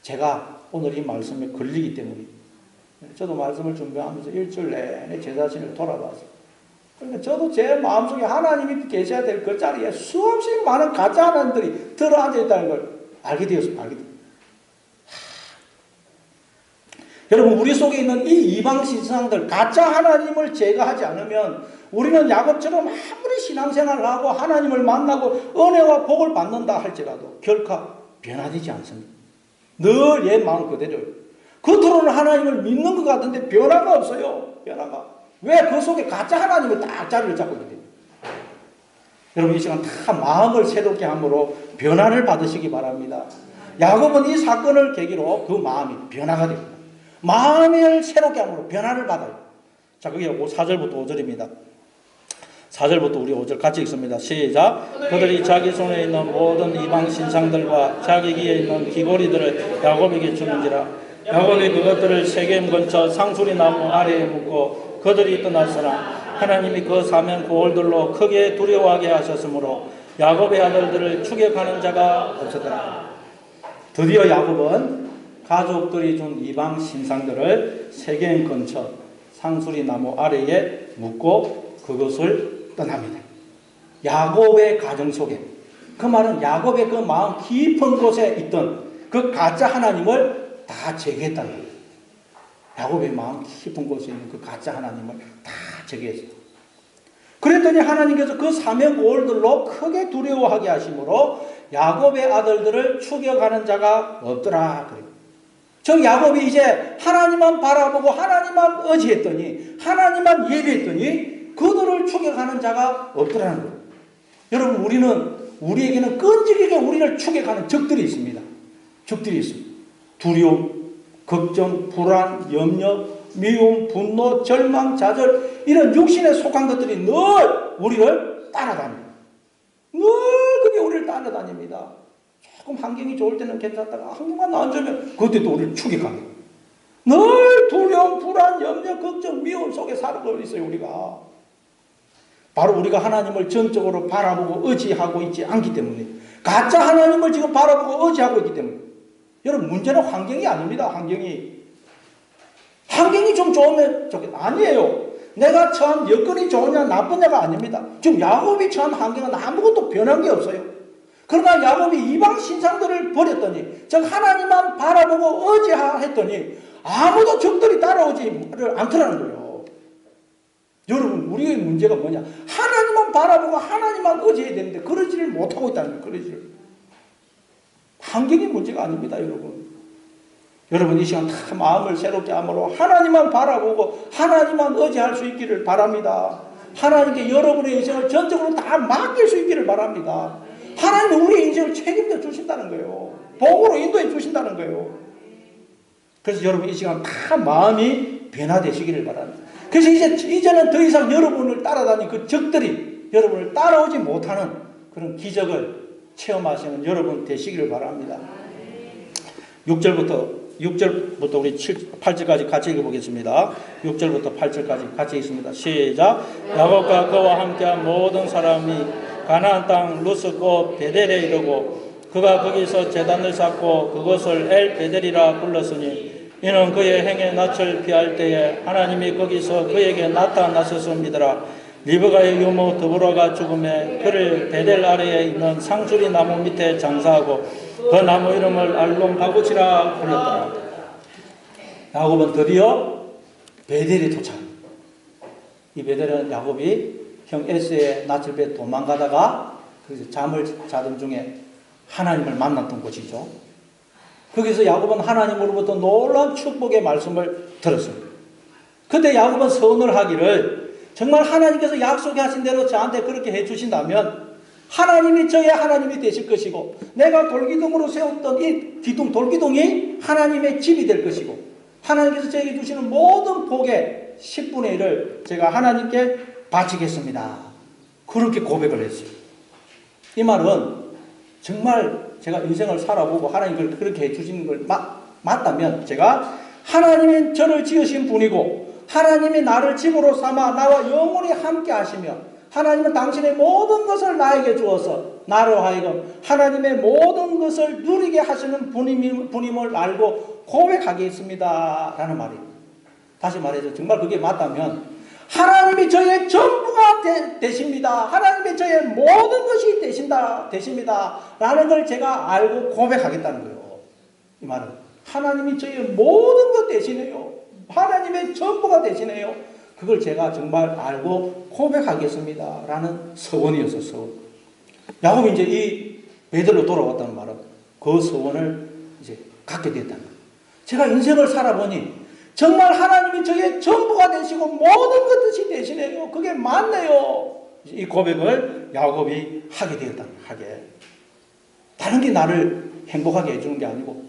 제가 오늘 이 말씀에 걸리기 때문에 저도 말씀을 준비하면서 일주일 내내 제 자신을 돌아봤어요. 그러니까 저도 제 마음속에 하나님이 계셔야 될 그 자리에 수없이 많은 가짜 하나님들이 들어앉아 있다는 걸 알게 되었습니다. 여러분 우리 속에 있는 이 이방 신상들 가짜 하나님을 제거하지 않으면 우리는 야곱처럼 아무리 신앙생활을 하고 하나님을 만나고 은혜와 복을 받는다 할지라도 결코 변화되지 않습니다. 늘 옛 마음 그대로예요. 겉으로는 하나님을 믿는 것 같은데 변화가 없어요. 왜? 그 속에 가짜 하나님을 딱 자리를 잡고 있거든요. 여러분 이 시간 다 마음을 새롭게 함으로 변화를 받으시기 바랍니다. 야곱은 이 사건을 계기로 그 마음이 변화가 됩니다. 마음을 새롭게 함으로 변화를 받아요. 자, 그게 4절부터 5절입니다. 4절부터 우리 5절 같이 읽습니다. 시작. 그들이 자기 손에 있는 모든 이방 신상들과 자기 귀에 있는 귀고리들을 야곱에게 주는지라. 야곱이 그것들을 세겜 근처 상수리 나무 아래에 묻고 그들이 떠났으나 하나님이 그 사면 고을들로 크게 두려워하게 하셨으므로 야곱의 아들들을 추격하는 자가 없었더라. 드디어 야곱은 가족들이 준 이방 신상들을 세겜 근처 상수리 나무 아래에 묻고 그것을 떠납니다. 야곱의 가정 속에 그 말은 야곱의 그 마음 깊은 곳에 있던 그 가짜 하나님을 다 제거했다는 거예요. 야곱의 마음 깊은 곳에 있는 그 가짜 하나님을 다 제거했어요. 그랬더니 하나님께서 그 사면 고을들로 크게 두려워하게 하심으로 야곱의 아들들을 추격하는 자가 없더라. 즉 야곱이 이제 하나님만 바라보고 하나님만 의지했더니 하나님만 예배했더니 그들을 추격하는 자가 없더라는 거예요. 여러분 우리에게는 끈질기게 우리를 추격하는 적들이 있습니다. 적들이 있습니다. 두려움, 걱정, 불안, 염려, 미움, 분노, 절망, 좌절 이런 육신에 속한 것들이 늘 우리를 따라다닙니다. 늘 그게 우리를 따라다닙니다. 조금 환경이 좋을 때는 괜찮다가 환경만 안 좋으면 그때 또 우리를 추격합니다. 늘 두려움, 불안, 염려, 걱정, 미움 속에 살고 있어요. 우리가 바로 우리가 하나님을 전적으로 바라보고 의지하고 있지 않기 때문에 가짜 하나님을 지금 바라보고 의지하고 있기 때문에 여러분 문제는 환경이 아닙니다. 환경이 좀 좋으면 아니에요. 내가 처한 여건이 좋으냐 나쁘냐가 아닙니다. 지금 야곱이 처한 환경은 아무것도 변한 게 없어요. 그러나 야곱이 이방 신상들을 버렸더니 즉 하나님만 바라보고 의지했더니 아무도 적들이 따라오지를 않더라는 거예요. 여러분 우리의 문제가 뭐냐? 하나님만 바라보고 하나님만 의지해야 되는데 그러지를 못하고 있다는 거예요. 환경이 문제가 아닙니다. 여러분 이 시간 다 마음을 새롭게 함으로 하나님만 바라보고 하나님만 의지할 수 있기를 바랍니다. 하나님께 여러분의 인생을 전적으로 다 맡길 수 있기를 바랍니다. 하나님은 우리의 인생을 책임져 주신다는 거예요. 복으로 인도해 주신다는 거예요. 그래서 여러분 이 시간 다 마음이 변화되시기를 바랍니다. 그래서 이제는 더 이상 여러분을 따라다니는 그 적들이 여러분을 따라오지 못하는 그런 기적을 체험하시는 여러분 되시기를 바랍니다. 6절부터 우리 8절까지 같이 읽어보겠습니다. 6절부터 8절까지 같이 읽습니다. 시작. 야곱과 그와 함께한 모든 사람이 가나안 땅 루스 곧 베델에 이르고 그가 거기서 제단을 쌓고 그것을 엘 베델이라 불렀으니 이는 그의 행의 낯을 피할 때에 하나님이 거기서 그에게 나타나셨음이더라. 리브가의 유모 드보라가 죽음에 그를 베델 아래에 있는 상수리 나무 밑에 장사하고 그 나무 이름을 알론 바구치라 불렀더라. 야곱은 드디어 베델에 도착합니다. 이 베델은 야곱이 형 에스의 낯을 빼 도망가다가 잠을 자던 중에 하나님을 만났던 곳이죠. 거기서 야곱은 하나님으로부터 놀라운 축복의 말씀을 들었습니다. 그때 야곱은 선언을 하기를 정말 하나님께서 약속하신 대로 저한테 그렇게 해주신다면 하나님이 저의 하나님이 되실 것이고 내가 돌기둥으로 세웠던 이 돌기둥이 하나님의 집이 될 것이고 하나님께서 저에게 주시는 모든 복의 10분의 1을 제가 하나님께 바치겠습니다. 그렇게 고백을 했어요. 이 말은 정말 제가 인생을 살아보고 하나님이 그렇게 해주시는 걸 맞다면 제가 하나님이 저를 지으신 분이고 하나님이 나를 집으로 삼아 나와 영원히 함께 하시며 하나님은 당신의 모든 것을 나에게 주어서 나로 하여금 하나님의 모든 것을 누리게 하시는 분임을 알고 고백하겠습니다. 라는 말입니다. 다시 말해서 정말 그게 맞다면 하나님이 저의 전부가 되십니다. 하나님이 저의 모든 것이 되십니다. 라는 걸 제가 알고 고백하겠다는 거예요. 이 말은 하나님이 저의 모든 것 되시네요. 하나님의 전부가 되시네요. 그걸 제가 정말 알고 고백하겠습니다. 라는 서원이었어요. 서원. 야곱이 이제 이 베들로 돌아왔다는 말은 그 서원을 이제 갖게 됐다는 거예요. 제가 인생을 살아보니 정말 하나님이 저의 전부가 되시고 모든 것이 되시네요. 그게 맞네요. 이 고백을 야곱이 하게 되었다는 거예요. 다른 게 나를 행복하게 해주는 게 아니고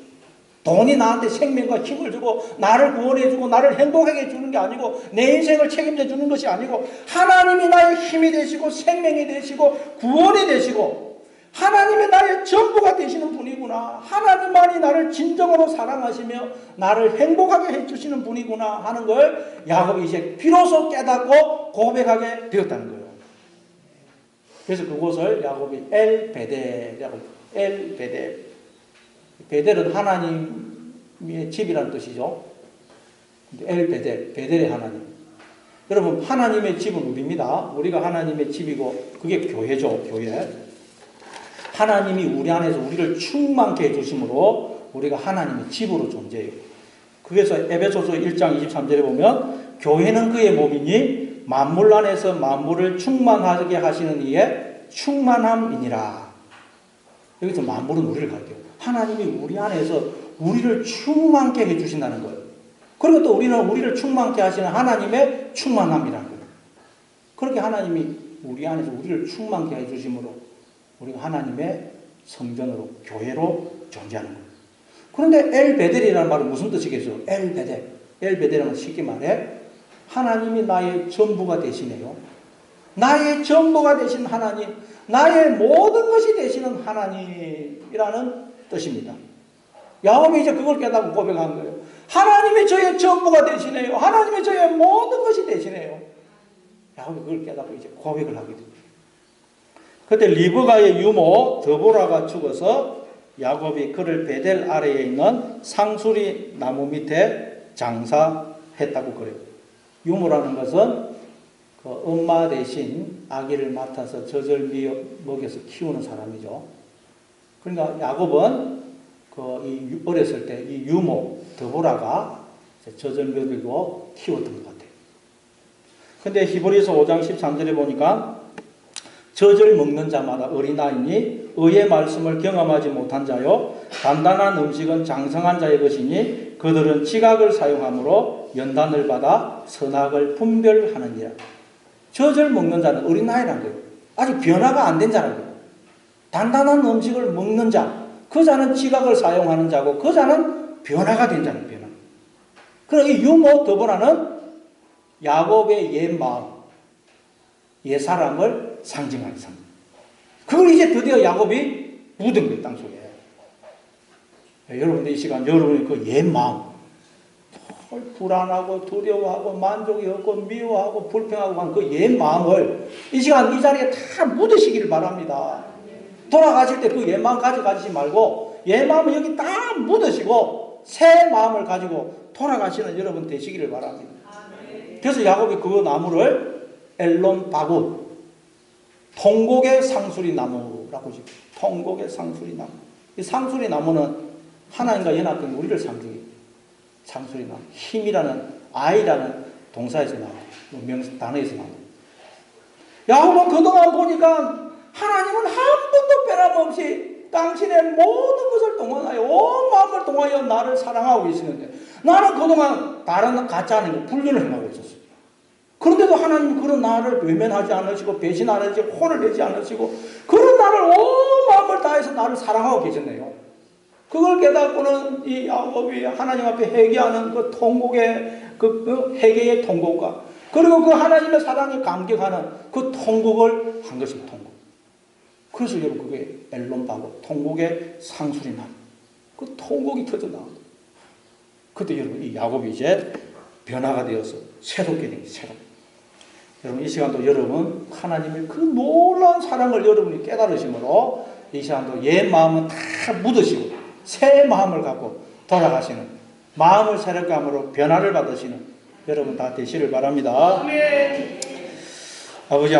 돈이 나한테 생명과 힘을 주고 나를 구원해주고 나를 행복하게 해주는 게 아니고 내 인생을 책임져 주는 것이 아니고 하나님이 나의 힘이 되시고 생명이 되시고 구원이 되시고 하나님이 나의 전부가 되시는 분이구나. 하나님만이 나를 진정으로 사랑하시며 나를 행복하게 해주시는 분이구나 하는 걸 야곱이 이제 비로소 깨닫고 고백하게 되었다는 거예요. 그래서 그곳을 야곱이 엘베델이라고 엘베델. 베델은 하나님의 집이라는 뜻이죠. 엘베델, 베델의 하나님. 여러분 하나님의 집은 우리입니다. 우리가 하나님의 집이고 그게 교회죠. 교회. 하나님이 우리 안에서 우리를 충만케 해주심으로 우리가 하나님의 집으로 존재해요. 그래서 에베소서 1장 23절에 보면 교회는 그의 몸이니 만물 안에서 만물을 충만하게 하시는 이의 충만함이니라. 여기서 만물은 우리를 가리켜요. 하나님이 우리 안에서 우리를 충만케 해주신다는 거예요. 그리고 또 우리는 우리를 충만케 하시는 하나님의 충만함이라는 거예요. 그렇게 하나님이 우리 안에서 우리를 충만케 해주심으로 우리가 하나님의 성전으로 교회로 존재하는 거예요. 그런데 엘베델이라는 말은 무슨 뜻이겠어요? 엘베델. 엘베델은 쉽게 말해 하나님이 나의 전부가 되시네요. 나의 전부가 되신 하나님, 나의 모든 것이 되시는 하나님이라는 뜻입니다. 야곱이 이제 그걸 깨닫고 고백한 거예요. 하나님이 저의 전부가 되시네요. 하나님이 저의 모든 것이 되시네요. 야곱이 그걸 깨닫고 이제 고백을 하게 됩니다. 그때 리브가의 유모 드보라가 죽어서 야곱이 그를 베델 아래에 있는 상수리 나무 밑에 장사했다고 그래요. 유모라는 것은 그 엄마 대신 아기를 맡아서 젖을 먹여서 키우는 사람이죠. 그러니까 야곱은 어렸을 때 이 유모 드보라가 젖을 먹이고 키웠던 것 같아요. 근데 히브리서 5장 13절에 보니까 젖을 먹는 자마다 어린아이니 의의 말씀을 경험하지 못한 자요 단단한 음식은 장성한 자의 것이니 그들은 지각을 사용함으로 연단을 받아 선악을 분별하느니라. 젖을 먹는 자는 어린아이란 거예요. 아직 변화가 안 된 자란 거예요. 단단한 음식을 먹는 자, 그 자는 지각을 사용하는 자고 그 자는 변화가 된 자는 변화. 그럼 이 유모 드보라는 야곱의 옛 마음, 옛 사람을 상징하는 사람. 그걸 이제 드디어 야곱이 묻은 거예요, 땅속에. 여러분들 이 시간 여러분의 그 옛 마음, 불안하고 두려워하고 만족이 없고 미워하고 불평하고 한 그 옛 마음을 이 시간 이 자리에 다 묻으시기를 바랍니다. 돌아가실 때 그 옛 마음 가져가시지 말고 옛 마음을 여기 다 묻으시고 새 마음을 가지고 돌아가시는 여러분 되시기를 바랍니다. 그래서 야곱이 그 나무를 엘론 바굿, 통곡의 상수리 나무라고 지금 통곡의 상수리 나무. 이 상수리 나무는 하나님과 연합된 우리를 상징해요. 상수리 나무. 힘이라는 아이라는 동사에서 나와요. 단어에서 나와요. 야곱은 그동안 보니까 하나님은 한 번도 변함없이 당신의 모든 것을 동원하여 온 마음을 동하여 나를 사랑하고 계시는데 나는 그동안 다른 가짜 아닌 불륜을 행하고 있었어요. 그런데도 하나님은 그런 나를 외면하지 않으시고 배신 안 하시고 혼을 내지 않으시고 그런 나를 온 마음을 다해서 나를 사랑하고 계셨네요. 그걸 깨닫고는 이 야곱이 하나님 앞에 회개하는 그 통곡의 그 회개의 통곡과 그리고 그 하나님의 사랑에 감격하는 그 통곡을 한 것입니다. 통곡. 그래서 여러분 그게 엘론바고 통곡의 상술이 나. 그 통곡이 터져 나옵니다. 그때 여러분 이 야곱이 이제 변화가 되어서 새롭게 된 새롭게. 여러분 이 시간도 여러분 하나님의 그 놀라운 사랑을 여러분이 깨달으심으로 이 시간도 옛 마음은 다 묻으시고 새 마음을 갖고 돌아가시는 마음을 새롭게 함으로 변화를 받으시는 여러분 다 되시를 바랍니다. 아버지